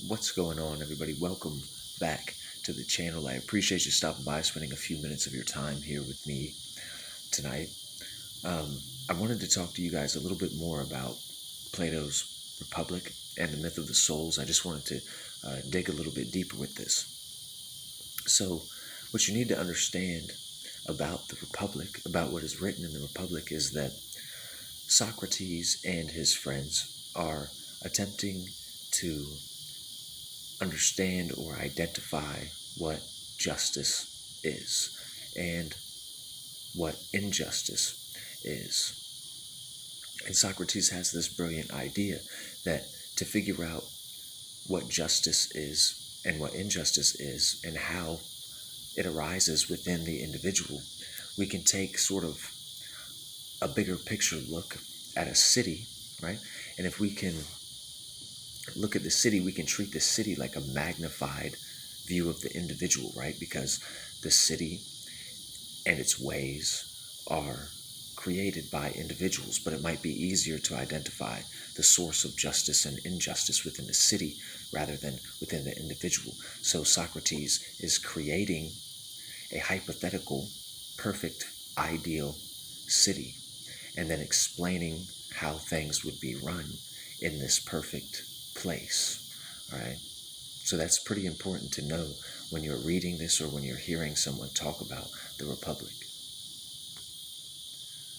What's going on, everybody? Welcome back to the channel. I appreciate you stopping by, spending a few minutes of your time here with me tonight. I wanted to talk to you guys a little bit more about Plato's Republic and the myth of the souls. I just wanted to dig a little bit deeper with this. So, what you need to understand about the Republic, about what is written in the Republic, is that Socrates and his friends are attempting to understand or identify what justice is and what injustice is. And Socrates has this brilliant idea that to figure out what justice is and what injustice is and how it arises within the individual, we can take sort of a bigger picture look at a city, right? And if we can look at the city, we can treat the city like a magnified view of the individual, right? Because the city and its ways are created by individuals, but it might be easier to identify the source of justice and injustice within the city rather than within the individual. So Socrates is creating a hypothetical, perfect, ideal city, and then explaining how things would be run in this perfect place. All right. So that's pretty important to know when you're reading this or when you're hearing someone talk about the Republic.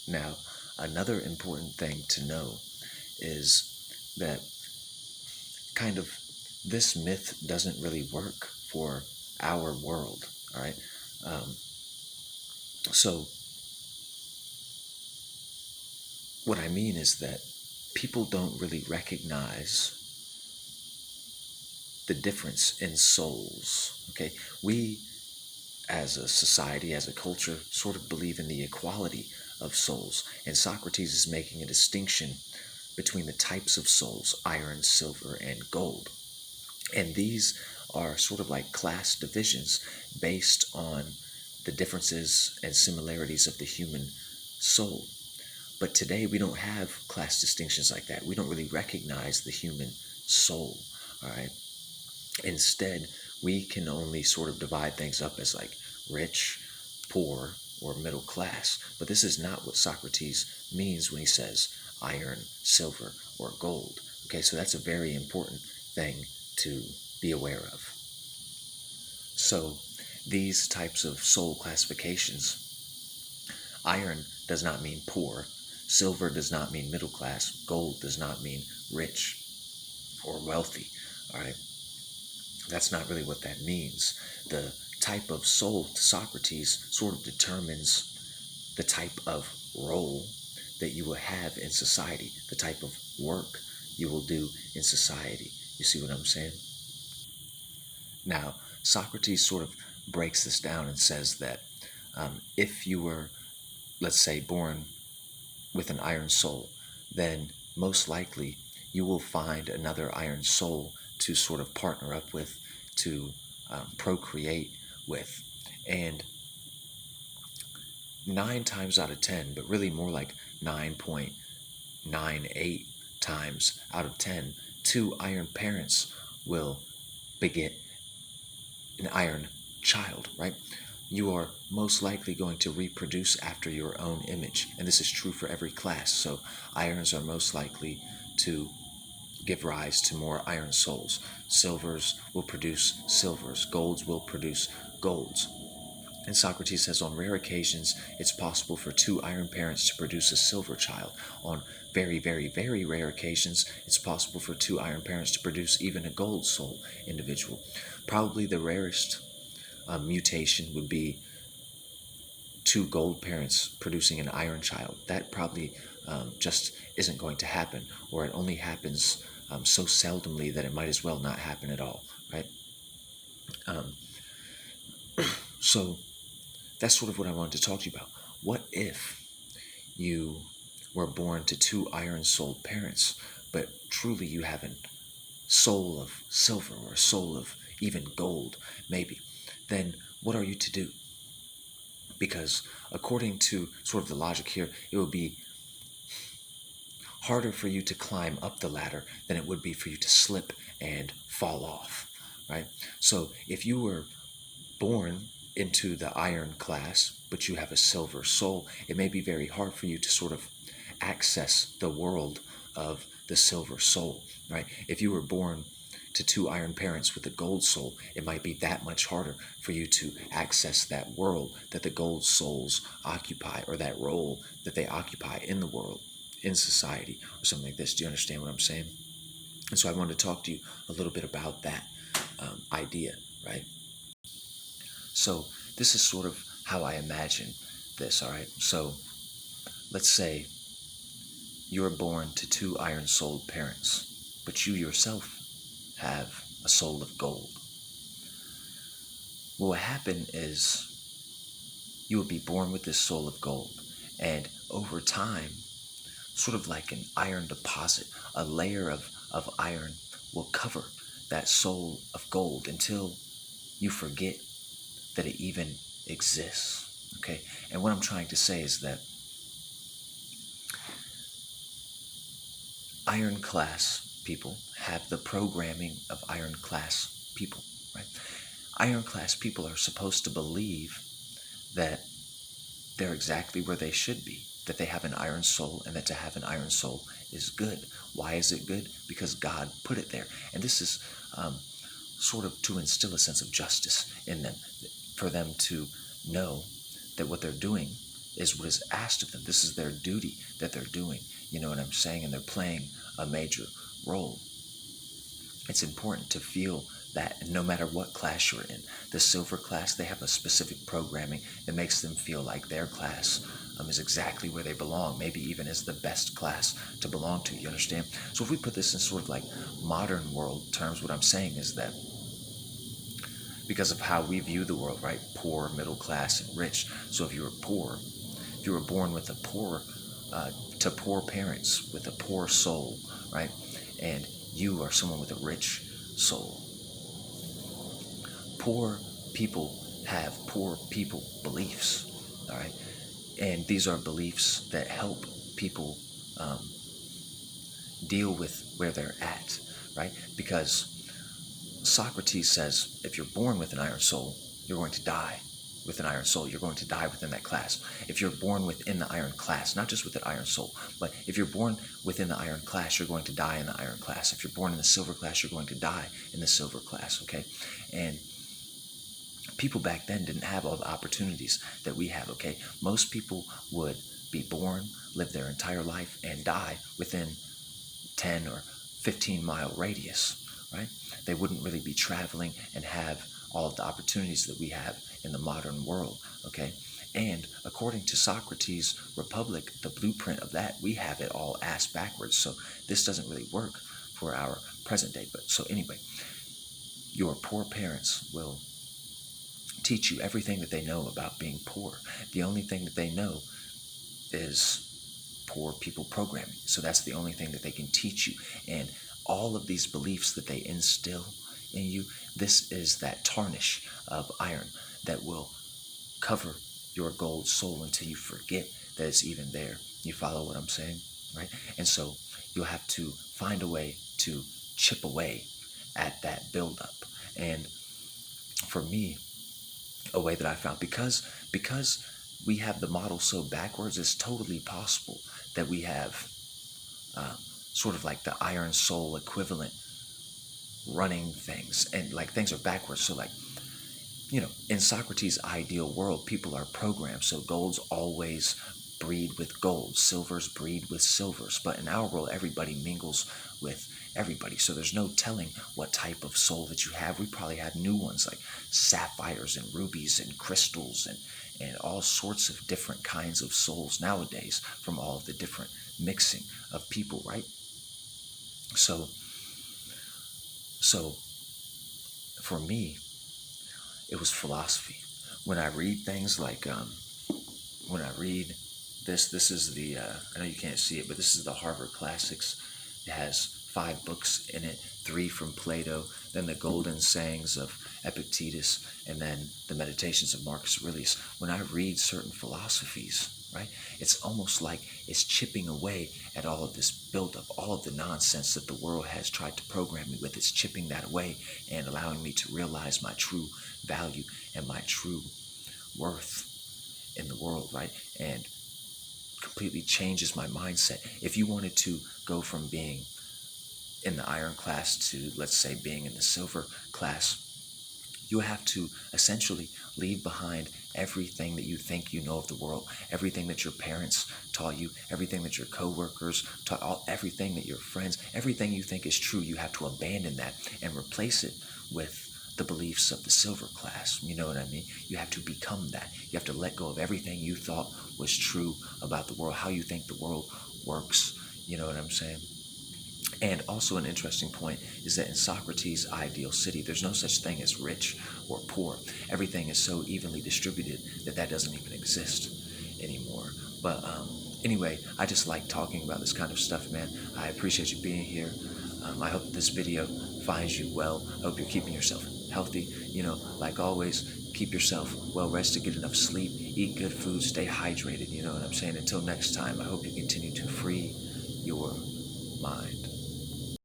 Now, another important thing to know is that kind of this myth doesn't really work for our world. All right. So what I mean is that people don't really recognize the difference in souls, okay? We, as a society, as a culture, sort of believe in the equality of souls, and Socrates is making a distinction between the types of souls, iron, silver, and gold. And these are sort of like class divisions based on the differences and similarities of the human soul. But today we don't have class distinctions like that. We don't really recognize the human soul, all right? Instead, we can only sort of divide things up as like rich, poor, or middle class. But this is not what Socrates means when he says iron, silver, or gold. Okay, so that's a very important thing to be aware of. So these types of soul classifications, iron does not mean poor, silver does not mean middle class, gold does not mean rich or wealthy, all right? That's not really what that means. The type of soul to Socrates sort of determines the type of role that you will have in society, the type of work you will do in society. You see what I'm saying? Now, Socrates sort of breaks this down and says that if you were, let's say, born with an iron soul, then most likely you will find another iron soul to sort of partner up with, to procreate with. And 9 times out of 10, but really more like 9.98 times out of 10, 2 iron parents will beget an iron child, right? You are most likely going to reproduce after your own image. And this is true for every class. So irons are most likely to give rise to more iron souls. Silvers will produce silvers. Golds will produce golds. And Socrates says on rare occasions, it's possible for 2 iron parents to produce a silver child. On very, very, very rare occasions, it's possible for 2 iron parents to produce even a gold soul individual. Probably the rarest mutation would be 2 gold parents producing an iron child. That probably just isn't going to happen, or it only happens so seldomly that it might as well not happen at all, right? So that's sort of what I wanted to talk to you about. What if you were born to 2 iron-souled parents, but truly you have a soul of silver or a soul of even gold, maybe? Then what are you to do? Because according to sort of the logic here, it would be harder for you to climb up the ladder than it would be for you to slip and fall off, right? So if you were born into the iron class, but you have a silver soul, it may be very hard for you to sort of access the world of the silver soul, right? If you were born to two iron parents with a gold soul, it might be that much harder for you to access that world that the gold souls occupy, or that role that they occupy in the world, in society, or something like this. Do you understand what I'm saying? And so I wanted to talk to you a little bit about that idea, right? So this is sort of how I imagine this, all right? So let's say you're born to two iron-souled parents, but you yourself have a soul of gold. What will happen is you will be born with this soul of gold, and over time, sort of like an iron deposit, a layer of iron will cover that soul of gold until you forget that it even exists, okay? And what I'm trying to say is that iron class people have the programming of iron class people, right? Iron class people are supposed to believe that they're exactly where they should be, that they have an iron soul, and that to have an iron soul is good. Why is it good? Because God put it there. And this is sort of to instill a sense of justice in them, for them to know that what they're doing is what is asked of them. This is their duty that they're doing. You know what I'm saying? And they're playing a major role. It's important to feel that no matter what class you're in. The silver class, they have a specific programming that makes them feel like their class is exactly where they belong, maybe even is the best class to belong to, you understand? So if we put this in sort of like modern world terms, what I'm saying is that because of how we view the world, right? Poor, middle class, and rich. So if you were poor, if you were born with to poor parents with a poor soul, right? And you are someone with a rich soul. Poor people have poor people beliefs, all right? And these are beliefs that help people deal with where they're at, right? Because Socrates says if you're born with an iron soul, you're going to die with an iron soul. You're going to die within that class. If you're born within the iron class, not just with an iron soul, but if you're born within the iron class, you're going to die in the iron class. If you're born in the silver class, you're going to die in the silver class, okay? And people back then didn't have all the opportunities that we have, okay? Most people would be born, live their entire life, and die within 10 or 15-mile radius, right? They wouldn't really be traveling and have all of the opportunities that we have in the modern world, okay? And according to Socrates' Republic, the blueprint of that, we have it all ass backwards, so this doesn't really work for our present day. But so anyway, your poor parents will teach you everything that they know about being poor. The only thing that they know is poor people programming. So that's the only thing that they can teach you. And all of these beliefs that they instill in you, this is that tarnish of iron that will cover your gold soul until you forget that it's even there. You follow what I'm saying, right? And so you'll have to find a way to chip away at that buildup. And for me, a way that I found, because we have the model so backwards, it's totally possible that we have sort of like the iron soul equivalent running things, and like things are backwards. So like, you know, in Socrates' ideal world, people are programmed. So golds always breed with golds, silvers breed with silvers. But in our world, everybody mingles with everybody. So there's no telling what type of soul that you have. We probably have new ones like sapphires and rubies and crystals and all sorts of different kinds of souls nowadays from all of the different mixing of people, right? So for me, it was philosophy. When I read things like, when I read this is the, I know you can't see it, but this is the Harvard Classics. It has 5 books in it, 3 from Plato, then the Golden Sayings of Epictetus, and then the Meditations of Marcus Aurelius. When I read certain philosophies, right? It's almost like it's chipping away at all of this buildup, all of the nonsense that the world has tried to program me with. It's chipping that away and allowing me to realize my true value and my true worth in the world, right? And completely changes my mindset. If you wanted to go from being in the iron class to, let's say, being in the silver class, you have to essentially leave behind everything that you think you know of the world, everything that your parents taught you, everything that your coworkers taught, everything that your friends, everything you think is true. You have to abandon that and replace it with the beliefs of the silver class. You know what I mean? You have to become that. You have to let go of everything you thought was true about the world, how you think the world works. You know what I'm saying? And also an interesting point is that in Socrates' ideal city, there's no such thing as rich or poor. Everything is so evenly distributed that that doesn't even exist anymore. But anyway, I just like talking about this kind of stuff, man. I appreciate you being here. I hope this video finds you well. I hope you're keeping yourself healthy. You know, like always, keep yourself well rested, get enough sleep, eat good food, stay hydrated. You know what I'm saying? Until next time, I hope you continue to free your mind.